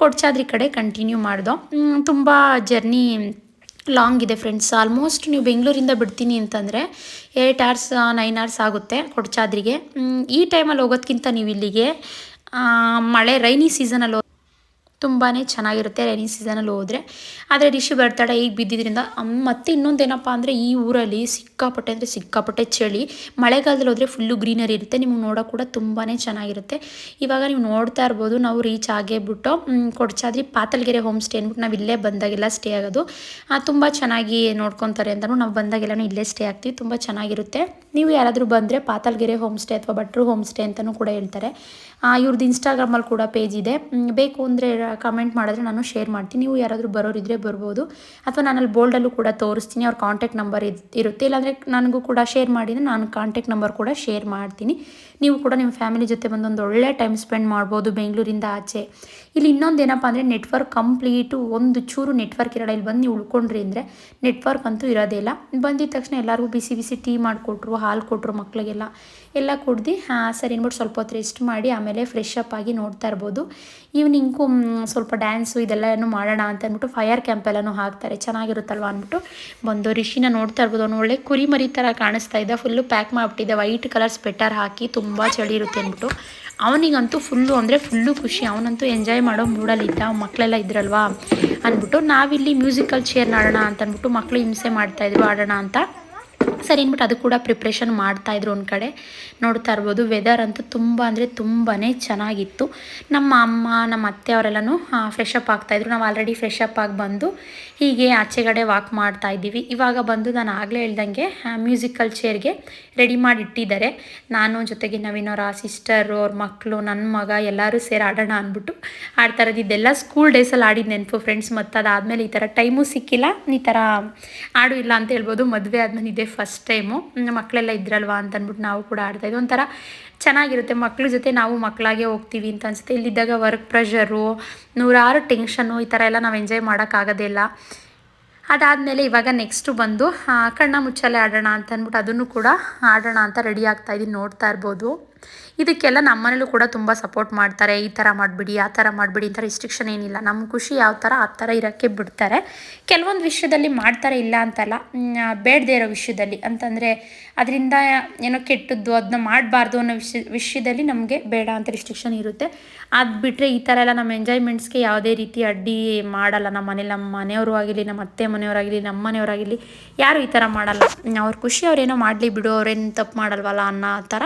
ಕೊಡಚಾದ್ರಿ ಕಡೆ ಕಂಟಿನ್ಯೂ ಮಾಡ್ದೋ. ತುಂಬ ಜರ್ನಿ ಲಾಂಗ್ ಇದೆ ಫ್ರೆಂಡ್ಸ್. ಆಲ್ಮೋಸ್ಟ್ ನೀವು ಬೆಂಗಳೂರಿಂದ ಬಿಡ್ತೀನಿ ಅಂತಂದರೆ 8 hours 9 hours ಆಗುತ್ತೆ ಕೊಡಚಾದ್ರಿಗೆ. ಈ ಟೈಮಲ್ಲಿ ಹೋಗೋದಕ್ಕಿಂತ ನೀವು ಇಲ್ಲಿಗೆ ಮಳೆ ರೈನಿ ಸೀಸನಲ್ಲಿ ತುಂಬಾ ಚೆನ್ನಾಗಿರುತ್ತೆ ರೈನಿ ಸೀಸನಲ್ಲಿ ಹೋದರೆ. ಆದರೆ ರಿಷಿ ಬರ್ತಡೇ ಈಗ ಬಿದ್ದಿದ್ದರಿಂದ ಮತ್ತು ಇನ್ನೊಂದೇನಪ್ಪ ಅಂದರೆ ಈ ಊರಲ್ಲಿ ಸಿಕ್ಕಾಪಟ್ಟೆ ಚಳಿ. ಮಳೆಗಾಲದಲ್ಲಿ ಹೋದರೆ ಫುಲ್ಲು ಗ್ರೀನರಿ ಇರುತ್ತೆ, ನಿಮಗೆ ನೋಡೋಕೆ ಕೂಡ ತುಂಬಾ ಚೆನ್ನಾಗಿರುತ್ತೆ. ಇವಾಗ ನೀವು ನೋಡ್ತಾ ಇರ್ಬೋದು, ನಾವು ರೀಚ್ ಆಗೇ ಬಿಟ್ಟು ಕೊಡಚಾದ್ರಿ ಪಾತಲ್ಗೆರೆ ಹೋಮ್ ಸ್ಟೇ ಅಂದ್ಬಿಟ್ಟು ನಾವು ಇಲ್ಲೇ ಬಂದಾಗೆಲ್ಲ ಸ್ಟೇ ಆಗೋದು. ತುಂಬ ಚೆನ್ನಾಗಿ ನೋಡ್ಕೊತಾರೆ ಅಂತಲೂ ನಾವು ಬಂದಾಗೆಲ್ಲನೂ ಇಲ್ಲೇ ಸ್ಟೇ ಆಗ್ತೀವಿ. ತುಂಬ ಚೆನ್ನಾಗಿರುತ್ತೆ. ನೀವು ಯಾರಾದರೂ ಬಂದರೆ ಪಾತಲ್ಗೆರೆ ಹೋಮ್ ಸ್ಟೇ ಅಥವಾ ಭಟ್ರು ಹೋಮ್ ಸ್ಟೇ ಅಂತಲೂ ಕೂಡ ಹೇಳ್ತಾರೆ. ಇವ್ರದ್ದು ಇನ್ಸ್ಟಾಗ್ರಾಮಲ್ಲಿ ಕೂಡ ಪೇಜ್ ಇದೆ, ಬೇಕು ಅಂದರೆ ಕಮೆಂಟ್ ಮಾಡಿದ್ರೆ ನಾನು ಶೇರ್ ಮಾಡ್ತೀನಿ. ನೀವು ಯಾರಾದರೂ ಬರೋರಿದ್ದರೆ ಬರ್ಬೋದು, ಅಥವಾ ನಾನಲ್ಲಿ ಬೋಲ್ಡಲ್ಲೂ ಕೂಡ ತೋರಿಸ್ತೀನಿ. ಅವ್ರ ಕಾಂಟ್ಯಾಕ್ಟ್ ನಂಬರ್ ಇರುತ್ತೆ, ಇಲ್ಲಾಂದರೆ ನನಗೂ ಕೂಡ ಶೇರ್ ಮಾಡಿದರೆ ನಾನು ಕಾಂಟ್ಯಾಕ್ಟ್ ನಂಬರ್ ಕೂಡ ಶೇರ್ ಮಾಡ್ತೀನಿ. ನೀವು ಕೂಡ ನಿಮ್ಮ ಫ್ಯಾಮಿಲಿ ಜೊತೆ ಬಂದೊಂದು ಒಳ್ಳೆ ಟೈಮ್ ಸ್ಪೆಂಡ್ ಮಾಡ್ಬೋದು ಬೆಂಗಳೂರಿಂದ ಆಚೆ. ಇಲ್ಲಿ ಇನ್ನೊಂದು ಏನಪ್ಪ ಅಂದರೆ ನೆಟ್ವರ್ಕ್ ಕಂಪ್ಲೀಟು ಒಂದು ಚೂರು ನೆಟ್ವರ್ಕ್ ಇರೋಲ್ಲ. ಇಲ್ಲಿ ಬಂದು ನೀವು ಉಳ್ಕೊಂಡ್ರಿ ಅಂದರೆ ನೆಟ್ವರ್ಕ್ ಅಂತೂ ಇರೋದೇ ಇಲ್ಲ. ಬಂದಿದ್ದ ತಕ್ಷಣ ಎಲ್ಲರಿಗೂ ಬಿಸಿ ಟೀ ಮಾಡಿಕೊಟ್ರು, ಹಾಲು ಕೊಟ್ಟರು ಮಕ್ಕಳಿಗೆಲ್ಲ. ಎಲ್ಲ ಕುಡ್ದು ಸರಿ ಅಂದ್ಬಿಟ್ಟು ಸ್ವಲ್ಪ ಹೊತ್ತು ರೆಸ್ಟ್ ಮಾಡಿ ಆಮೇಲೆ ಫ್ರೆಶ್ ಅಪ್ ಆಗಿ ನೋಡ್ತಾ ಇರ್ಬೋದು. ಈವ್ನಿಂಗು ಸ್ವಲ್ಪ ಡ್ಯಾನ್ಸು ಇದೆಲ್ಲನೂ ಮಾಡೋಣ ಅಂತ ಅಂದ್ಬಿಟ್ಟು ಫೈರ್ ಕ್ಯಾಂಪ್ ಎಲ್ಲನೂ ಹಾಕ್ತಾರೆ, ಚೆನ್ನಾಗಿರುತ್ತಲ್ವ ಅಂದ್ಬಿಟ್ಟು ಬಂದು ರಿಷಿನ ನೋಡ್ತಾ ಇರ್ಬೋದು. ಅವನು ಒಳ್ಳೆ ಕುರಿ ಮರಿ ಥರ ಕಾಣಿಸ್ತಾ ಇದ್ದ, ಫುಲ್ಲು ಪ್ಯಾಕ್ ಮಾಡಿಬಿಟ್ಟಿದ್ದೆ, ವೈಟ್ ಕಲರ್ ಸ್ವೆಟರ್ ಹಾಕಿ, ತುಂಬ ಚಳಿ ಇರುತ್ತೆ ಅಂದ್ಬಿಟ್ಟು. ಅವನಿಗಂತೂ ಫುಲ್ಲು ಖುಷಿ, ಅವನಂತೂ ಎಂಜಾಯ್ ಮಾಡೋ ಮೂಡಲ್ಲಿದ್ದ. ಮಕ್ಕಳೆಲ್ಲ ಇದ್ರಲ್ವಾ ಅಂದ್ಬಿಟ್ಟು ನಾವಿಲ್ಲಿ ಮ್ಯೂಸಿಕಲ್ ಚೇರ್ ಆಡೋಣ ಅಂತ ಅಂದ್ಬಿಟ್ಟು ಮಕ್ಕಳು ಹಿಂಸೆ ಮಾಡ್ತಾಯಿದ್ರು ಆಡೋಣ ಅಂತ. ಸರಿ ಅಂದ್ಬಿಟ್ಟು ಅದು ಕೂಡ ಪ್ರಿಪ್ರೇಷನ್ ಮಾಡ್ತಾಯಿದ್ರು ಒಂದು ಕಡೆ. ನೋಡ್ತಾ ಇರ್ಬೋದು ವೆದರ್ ಅಂತೂ ತುಂಬ ಅಂದರೆ ತುಂಬಾ ಚೆನ್ನಾಗಿತ್ತು. ನಮ್ಮ ಅಮ್ಮ ನಮ್ಮ ಅತ್ತೆ ಅವರೆಲ್ಲನೂ ಫ್ರೆಶ್ ಅಪ್ ಆಗ್ತಾಯಿದ್ರು. ನಾವು ಆಲ್ರೆಡಿ ಫ್ರೆಶ್ ಅಪ್ ಆಗಿ ಬಂದು ಹೀಗೆ ಆಚೆಗಡೆ ವಾಕ್ ಮಾಡ್ತಾಯಿದ್ದೀವಿ. ಇವಾಗ ಬಂದು ನಾನು ಆಗಲೇ ಹೇಳ್ದಂಗೆ ಮ್ಯೂಸಿಕಲ್ ಚೇರ್ಗೆ ರೆಡಿ ಮಾಡಿ ಇಟ್ಟಿದ್ದಾರೆ. ನಾನು ಜೊತೆಗೆ ನವೀನವರ ಸಿಸ್ಟರು, ಅವ್ರ ಮಕ್ಕಳು, ನನ್ನ ಮಗ ಎಲ್ಲರೂ ಸೇರಿ ಆಡೋಣ ಅಂದ್ಬಿಟ್ಟು ಆಡ್ತಾ ಇರೋದು. ಇದೆಲ್ಲ ಸ್ಕೂಲ್ ಡೇಸಲ್ಲಿ ಆಡಿದ ನೆನಪು ಫ್ರೆಂಡ್ಸ್. ಮತ್ತು ಅದಾದಮೇಲೆ ಈ ಥರ ಟೈಮು ಸಿಕ್ಕಿಲ್ಲ, ಈ ಥರ ಆಡು ಇಲ್ಲ ಅಂತ ಹೇಳ್ಬೋದು. ಮದುವೆ ಆದಮೇಲೆ ಇದೇ ಫಸ್ಟ್ ಟೈಮು. ಮಕ್ಕಳೆಲ್ಲ ಇದ್ರಲ್ವಾ ಅಂತ ಅಂದ್ಬಿಟ್ಟು ನಾವು ಕೂಡ ಆಡ್ತಾಯಿದ್ವಿ. ಒಂಥರ ಚೆನ್ನಾಗಿರುತ್ತೆ, ಮಕ್ಕಳ ಜೊತೆ ನಾವು ಮಕ್ಕಳಾಗೆ ಹೋಗ್ತೀವಿ ಅಂತ ಅನಿಸುತ್ತೆ. ಇಲ್ಲಿದ್ದಾಗ ವರ್ಕ್ ಪ್ರೆಷರು, ನೂರಾರು ಟೆನ್ಷನ್ನು, ಈ ಥರ ಎಲ್ಲ ನಾವು ಎಂಜಾಯ್ ಮಾಡೋಕ್ಕಾಗೋದೇ ಇಲ್ಲ. ಅದಾದಮೇಲೆ ಇವಾಗ ನೆಕ್ಸ್ಟು ಬಂದು ಕಣ್ಣ ಮುಚ್ಚಲೆ ಆಡೋಣ ಅಂತ ಅಂದ್ಬಿಟ್ಟು ಅದನ್ನು ಕೂಡ ಆಡೋಣ ಅಂತ ರೆಡಿ ಆಗ್ತಾಯಿದ್ದೀನಿ. ನೋಡ್ತಾ ಇರ್ಬೋದು. ಇದಕ್ಕೆಲ್ಲ ನಮ್ಮನೇಲೂ ಕೂಡ ತುಂಬ ಸಪೋರ್ಟ್ ಮಾಡ್ತಾರೆ. ಈ ಥರ ಮಾಡಿಬಿಡಿ, ಆ ಥರ ಮಾಡಿಬಿಡಿ ಅಂತ ರಿಸ್ಟ್ರಿಕ್ಷನ್ ಏನಿಲ್ಲ. ನಮ್ಮ ಖುಷಿ ಯಾವ ಥರ ಆ ಥರ ಇರೋಕ್ಕೆ ಬಿಡ್ತಾರೆ. ಕೆಲವೊಂದು ವಿಷಯದಲ್ಲಿ ಮಾಡ್ತಾರೆ, ಇಲ್ಲ ಅಂತಲ್ಲ, ಬೇಡದೇ ಇರೋ ವಿಷಯದಲ್ಲಿ ಅಂತಂದರೆ ಅದರಿಂದ ಏನೋ ಕೆಟ್ಟದ್ದು ಅದನ್ನ ಮಾಡಬಾರ್ದು ಅನ್ನೋ ವಿಷಯದಲ್ಲಿ ನಮಗೆ ಬೇಡ ಅಂತ ರಿಸ್ಟ್ರಿಕ್ಷನ್ ಇರುತ್ತೆ. ಅದು ಬಿಟ್ಟರೆ ಈ ಥರ ಎಲ್ಲ ನಮ್ಮ ಎಂಜಾಯ್ಮೆಂಟ್ಸ್ಗೆ ಯಾವುದೇ ರೀತಿ ಅಡ್ಡಿ ಮಾಡಲ್ಲ. ನಮ್ಮ ಮನೇಲಿ ನಮ್ಮ ಮನೆಯವರು ಆಗಿರಲಿ, ನಮ್ಮ ಅತ್ತೆ ಮನೆಯವರಾಗಿರಲಿ, ನಮ್ಮ ಮನೆಯವರಾಗಿರಲಿ, ಯಾರು ಈ ಥರ ಮಾಡಲ್ಲ. ಅವ್ರ ಖುಷಿ ಅವ್ರೇನೋ ಮಾಡಲಿ ಬಿಡು, ಅವ್ರೇನು ತಪ್ಪು ಮಾಡಲ್ವಲ್ಲ ಅನ್ನೋ ಥರ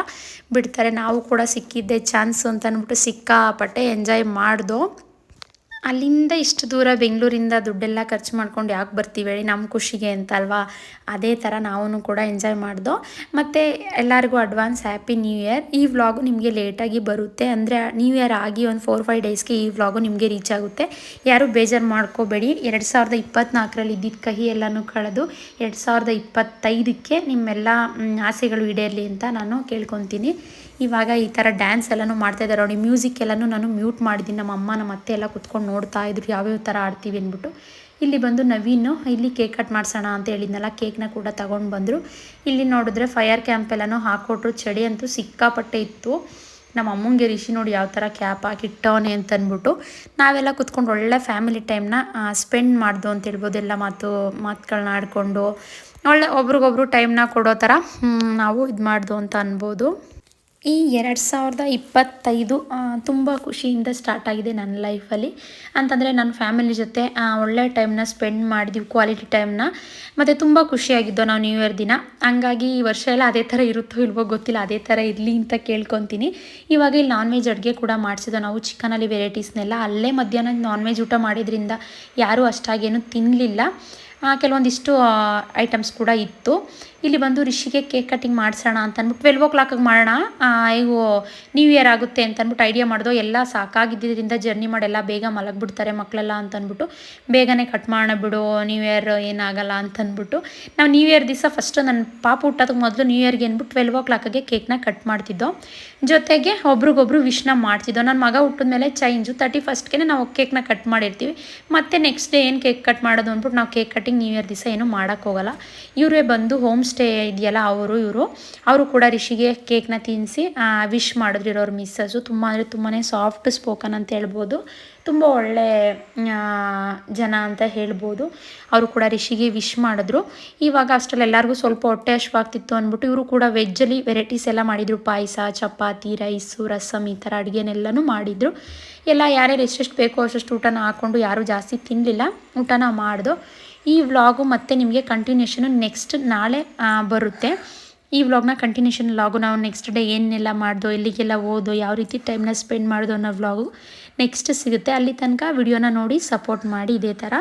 ಬಿಡ್ತಾರೆ. ನಾವು ಕೂಡ ಸಿಕ್ಕಿದ್ದೆ ಚಾನ್ಸು ಅಂತ ಅಂದ್ಬಿಟ್ಟು ಸಿಕ್ಕಾಪಟ್ಟೆ ಎಂಜಾಯ್ ಮಾಡ್ದೋ. ಅಲ್ಲಿಂದ ಇಷ್ಟು ದೂರ ಬೆಂಗಳೂರಿಂದ ದುಡ್ಡೆಲ್ಲ ಖರ್ಚು ಮಾಡ್ಕೊಂಡು ಯಾಕೆ ಬರ್ತೀವಿ ಹೇಳಿ, ನಮ್ಮ ಖುಷಿಗೆ ಅಂತ ಅಲ್ವಾ. ಅದೇ ಥರ ನಾವು ಕೂಡ ಎಂಜಾಯ್ ಮಾಡ್ದೋ. ಮತ್ತು ಎಲ್ಲರಿಗೂ ಅಡ್ವಾನ್ಸ್ ಹ್ಯಾಪಿ ನ್ಯೂ ಇಯರ್. ಈ ವ್ಲಾಗು ನಿಮಗೆ ಲೇಟಾಗಿ ಬರುತ್ತೆ, ಅಂದರೆ ನ್ಯೂ ಇಯರ್ ಆಗಿ ಒಂದು 4-5 ಡೇಸ್ಗೆ ಈ ವ್ಲಾಗು ನಿಮಗೆ ರೀಚ್ ಆಗುತ್ತೆ. ಯಾರೂ ಬೇಜಾರು ಮಾಡ್ಕೋಬೇಡಿ. 2024ರಲ್ಲಿ ಇದ್ದಿದ್ದ ಕಹಿ ಎಲ್ಲನೂ ಕಳೆದು 2025ಕ್ಕೆ ನಿಮ್ಮೆಲ್ಲ ಆಸೆಗಳು ಈಡೇರಲಿ ಅಂತ ನಾನು ಕೇಳ್ಕೊತೀನಿ. ಇವಾಗ ಈ ಥರ ಡ್ಯಾನ್ಸ್ ಎಲ್ಲನೂ ಮಾಡ್ತಾಯಿದ್ದಾರೆ ನೋಡಿ. ಮ್ಯೂಸಿಕ್ ಎಲ್ಲನೂ ನಾನು ಮ್ಯೂಟ್ ಮಾಡಿದ್ದೀನಿ. ನಮ್ಮ ಅಮ್ಮ ನಮ್ಮ ಅತ್ತೆ ಎಲ್ಲ ಕುತ್ಕೊಂಡು ನೋಡ್ತಾ ಇದ್ರು ಯಾವ್ಯಾವ ಥರ ಆಡ್ತೀವಿ ಅಂದ್ಬಿಟ್ಟು. ಇಲ್ಲಿ ಬಂದು ನವೀನು ಇಲ್ಲಿ ಕೇಕ್ ಕಟ್ ಮಾಡಿಸೋಣ ಅಂತ ಹೇಳಿದ್ನಲ್ಲ, ಕೇಕ್ನ ಕೂಡ ತಗೊಂಡು ಬಂದರು. ಇಲ್ಲಿ ನೋಡಿದ್ರೆ ಫೈರ್ ಕ್ಯಾಂಪ್ ಎಲ್ಲನೂ ಹಾಕ್ಕೊಟ್ರು. ಚಳಿ ಅಂತೂ ಸಿಕ್ಕಾಪಟ್ಟೆ ಇತ್ತು. ನಮ್ಮ ಅಮ್ಮಂಗೆ ರಿಷಿ ನೋಡಿ ಯಾವ ಥರ ಕ್ಯಾಪ್ ಹಾಕಿಟ್ಟವನೆ ಅಂತಂದ್ಬಿಟ್ಟು ನಾವೆಲ್ಲ ಕುತ್ಕೊಂಡು ಒಳ್ಳೆ ಫ್ಯಾಮಿಲಿ ಟೈಮ್ನ ಸ್ಪೆಂಡ್ ಮಾಡ್ದು ಅಂತ ಹೇಳ್ಬೋದು. ಎಲ್ಲ ಮಾತುಗಳನ್ನ ಆಡಿಕೊಂಡು ಒಳ್ಳೆ ಒಬ್ರಿಗೊಬ್ರು ಟೈಮ್ನ ಕೊಡೋ ಥರ ನಾವು ಇದು ಮಾಡ್ದು ಅಂತ ಅನ್ಬೋದು. ಈ 2025 ತುಂಬ ಖುಷಿಯಿಂದ ಸ್ಟಾರ್ಟ್ ಆಗಿದೆ ನನ್ನ ಲೈಫಲ್ಲಿ. ಅಂತಂದರೆ ನನ್ನ ಫ್ಯಾಮಿಲಿ ಜೊತೆ ಒಳ್ಳೆ ಟೈಮ್ನ ಸ್ಪೆಂಡ್ ಮಾಡಿದ್ವಿ, ಕ್ವಾಲಿಟಿ ಟೈಮ್ನ. ಮತ್ತು ತುಂಬ ಖುಷಿಯಾಗಿದ್ದೋ ನಾವು ನ್ಯೂ ಇಯರ್ ದಿನ. ಹಂಗಾಗಿ ಈ ವರ್ಷ ಎಲ್ಲ ಅದೇ ಥರ ಇರುತ್ತೋ ಇಲ್ವೋ ಗೊತ್ತಿಲ್ಲ, ಅದೇ ಥರ ಇರಲಿ ಅಂತ ಕೇಳ್ಕೊತೀನಿ. ಇವಾಗ ಇಲ್ಲಿ ನಾನ್ ವೆಜ್ ಅಡುಗೆ ಕೂಡ ಮಾಡಿಸಿದ್ದೋ ನಾವು. ಚಿಕನಲ್ಲಿ ವೆರೈಟೀಸ್ನೆಲ್ಲ ಅಲ್ಲೇ ಮಧ್ಯಾಹ್ನ ನಾನ್ ವೆಜ್ ಊಟ ಮಾಡಿದ್ರಿಂದ ಯಾರೂ ಅಷ್ಟಾಗೇನು ತಿನ್ನಲಿಲ್ಲ. ಕೆಲವೊಂದಿಷ್ಟು ಐಟಮ್ಸ್ ಕೂಡ ಇತ್ತು. ಇಲ್ಲಿ ಬಂದು ರಿಷಿಗೆ ಕೇಕ್ ಕಟಿಂಗ್ ಮಾಡಿಸೋಣ ಅಂತ ಅಂದ್ಬಿಟ್ಟು 12 o'clock ಮಾಡೋಣ, ಇವು ನ್ಯೂ ಇಯರ್ ಆಗುತ್ತೆ ಅಂತ ಅಂದ್ಬಿಟ್ಟು ಐಡಿಯಾ ಮಾಡಿದೋ. ಎಲ್ಲ ಸಾಕಾಗಿದ್ದರಿಂದ ಜರ್ನಿ ಮಾಡೆಲ್ಲ ಬೇಗ ಮಲಗಿಬಿಡ್ತಾರೆ ಮಕ್ಕಳೆಲ್ಲ ಅಂತ ಅಂದ್ಬಿಟ್ಟು ಬೇಗನೆ ಕಟ್ ಮಾಡೋಣ ಬಿಡು, ನ್ಯೂ ಇಯರ್ ಏನಾಗಲ್ಲ ಅಂತ ಅಂದ್ಬಿಟ್ಟು ನಾವು ನ್ಯೂ ಇಯರ್ ದಿವಸ ಫಸ್ಟು ನನ್ನ ಪಾಪ ಹುಟ್ಟೋದಕ್ಕೆ ಮೊದಲು ನ್ಯೂ ಇಯರ್ಗೆ ಅಂದ್ಬಿಟ್ಟು 12 o'clockಗೆ ಕೇಕ್ನ ಕಟ್ ಮಾಡ್ತಿದ್ದೋ. ಜೊತೆಗೆ ಒಬ್ರಿಗೊಬ್ರು ವಿಶ್ನ ಮಾಡ್ತಿದ್ದೋ. ನನ್ನ ಮಗ ಹುಟ್ಟಿದ ಮೇಲೆ ಚೇಂಜು 31ಗೆ ನಾವು ಕೇಕ್ನ ಕಟ್ ಮಾಡಿರ್ತೀವಿ. ಮತ್ತು ನೆಕ್ಸ್ಟ್ ಡೇ ಏನು ಕೇಕ್ ಕಟ್ ಮಾಡೋದು ಅಂದ್ಬಿಟ್ಟು ನಾವು ಕೇಕ್ ಕಟಿಂಗ್ ನ್ಯೂ ಇಯರ್ ದಿವಸ ಏನೂ ಮಾಡೋಕ್ಕೋಗಲ್ಲ. ಇವರೇ ಬಂದು ಹೋಮ್ ಸ್ಟೇ ಇದೆಯಲ್ಲ ಅವರು ಕೂಡ ರಿಷಿಗೆ ಕೇಕ್ನ ತಿನ್ನಿಸಿ ವಿಶ್ ಮಾಡಿದ್ರು ಇರೋರು ಮಿಸ್ಸಸ್ಸು. ತುಂಬ ಅಂದರೆ ತುಂಬಾ ಸಾಫ್ಟ್ ಸ್ಪೋಕನ್ ಅಂತ ಹೇಳ್ಬೋದು, ತುಂಬ ಒಳ್ಳೆ ಜನ ಅಂತ ಹೇಳ್ಬೋದು. ಅವರು ಕೂಡ ರಿಷಿಗೆ ವಿಶ್ ಮಾಡಿದ್ರು. ಇವಾಗ ಅಷ್ಟರಲ್ಲಿ ಎಲ್ಲರಿಗೂ ಸ್ವಲ್ಪ ಹೊಟ್ಟೆ ಹಶ್ವಾಗ್ತಿತ್ತು ಅಂದ್ಬಿಟ್ಟು ಇವರು ಕೂಡ ವೆಜ್ಜಲ್ಲಿ ವೆರೈಟೀಸ್ ಎಲ್ಲ ಮಾಡಿದರು. ಪಾಯಸ, ಚಪಾತಿ, ರೈಸು, ರಸಮ್ ಈ ಥರ ಅಡುಗೆನೆಲ್ಲನೂ ಮಾಡಿದರು. ಎಲ್ಲ ಯಾರ್ಯಾರು ಎಷ್ಟೆಷ್ಟು ಬೇಕೋ ಅಷ್ಟು ಊಟನ ಹಾಕ್ಕೊಂಡು ಯಾರೂ ಜಾಸ್ತಿ ತಿನ್ನಲಿಲ್ಲ, ಊಟನ ಮಾಡ್ದು. ಈ ವ್ಲಾಗು ಮತ್ತು ನಿಮಗೆ ಕಂಟಿನ್ಯೂಷನು ನೆಕ್ಸ್ಟ್ ನಾಳೆ ಬರುತ್ತೆ. ಈ ವ್ಲಾಗ್ನ ಕಂಟಿನ್ಯೂಷನ್ ವ್ಲಾಗು ನಾವು ನೆಕ್ಸ್ಟ್ ಡೇ ಏನೆಲ್ಲ ಮಾಡ್ದೋ, ಎಲ್ಲಿಗೆಲ್ಲ ಹೋದೋ, ಯಾವ ರೀತಿ ಟೈಮ್ನ ಸ್ಪೆಂಡ್ ಮಾಡ್ದೋ ಅನ್ನೋ ವ್ಲಾಗು ನೆಕ್ಸ್ಟ್ ಸಿಗುತ್ತೆ. ಅಲ್ಲಿ ತನಕ ವಿಡಿಯೋನ ನೋಡಿ ಸಪೋರ್ಟ್ ಮಾಡಿ ಇದೇ ಥರ.